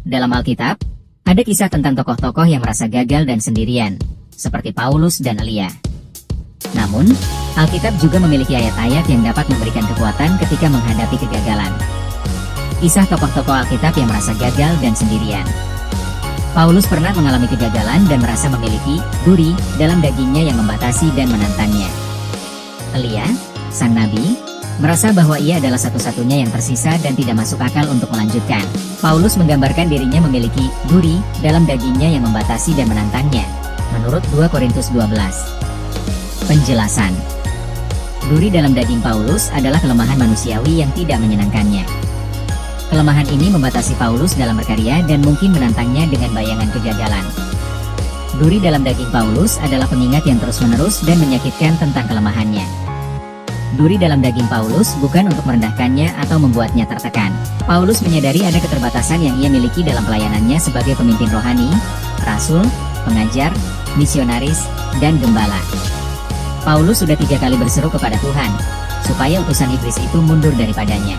Dalam Alkitab, ada kisah tentang tokoh-tokoh yang merasa gagal dan sendirian, seperti Paulus dan Elia. Namun, Alkitab juga memiliki ayat-ayat yang dapat memberikan kekuatan ketika menghadapi kegagalan. Kisah tokoh-tokoh Alkitab yang merasa gagal dan sendirian. Paulus pernah mengalami kegagalan dan merasa memiliki duri dalam dagingnya yang membatasi dan menantangnya. Elia, sang nabi, merasa bahwa ia adalah satu-satunya yang tersisa dan tidak masuk akal untuk melanjutkan. Paulus menggambarkan dirinya memiliki duri dalam dagingnya yang membatasi dan menantangnya, menurut 2 Korintus 12. Penjelasan. Duri dalam daging Paulus adalah kelemahan manusiawi yang tidak menyenangkannya. Kelemahan ini membatasi Paulus dalam berkarya dan mungkin menantangnya dengan bayangan kegagalan. Duri dalam daging Paulus adalah pengingat yang terus-menerus dan menyakitkan tentang kelemahannya. Duri dalam daging Paulus bukan untuk merendahkannya atau membuatnya tertekan. Paulus menyadari ada keterbatasan yang ia miliki dalam pelayanannya sebagai pemimpin rohani, rasul, pengajar, misionaris, dan gembala. Paulus sudah 3 kali berseru kepada Tuhan, supaya utusan iblis itu mundur daripadanya.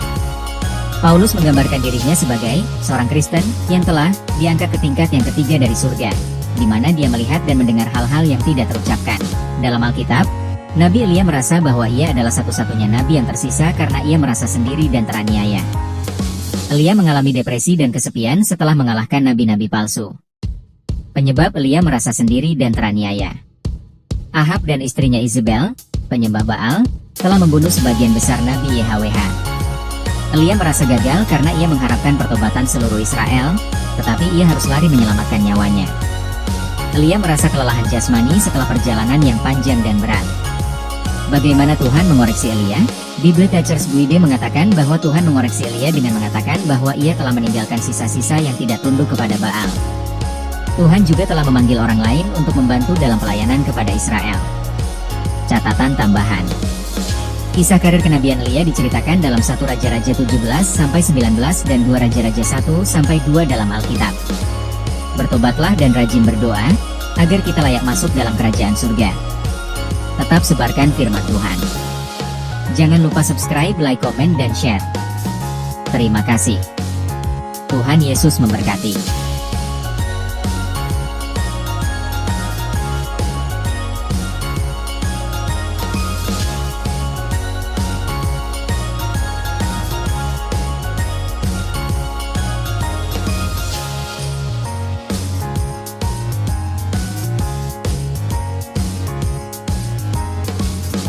Paulus menggambarkan dirinya sebagai seorang Kristen yang telah diangkat ke tingkat yang ketiga dari surga, di mana dia melihat dan mendengar hal-hal yang tidak terucapkan. Dalam Alkitab, Nabi Elia merasa bahwa ia adalah satu-satunya nabi yang tersisa karena ia merasa sendiri dan teraniaya. Elia mengalami depresi dan kesepian setelah mengalahkan nabi-nabi palsu. Penyebab Elia merasa sendiri dan teraniaya. Ahab dan istrinya Isabel, penyembah Baal, telah membunuh sebagian besar nabi YHWH. Elia merasa gagal karena ia mengharapkan pertobatan seluruh Israel, tetapi ia harus lari menyelamatkan nyawanya. Elia merasa kelelahan jasmani setelah perjalanan yang panjang dan berat. Bagaimana Tuhan mengoreksi Elia? Bibletachers Guide mengatakan bahwa Tuhan mengoreksi Elia dengan mengatakan bahwa ia telah meninggalkan sisa-sisa yang tidak tunduk kepada Baal. Tuhan juga telah memanggil orang lain untuk membantu dalam pelayanan kepada Israel. Catatan tambahan. Kisah karir kenabian Elia diceritakan dalam 1 Raja-Raja 17-19 dan 2 Raja-Raja 1-2 dalam Alkitab. Bertobatlah dan rajin berdoa, agar kita layak masuk dalam kerajaan surga. Tetap sebarkan firman Tuhan. Jangan lupa subscribe, like, komen, dan share. Terima kasih. Tuhan Yesus memberkati.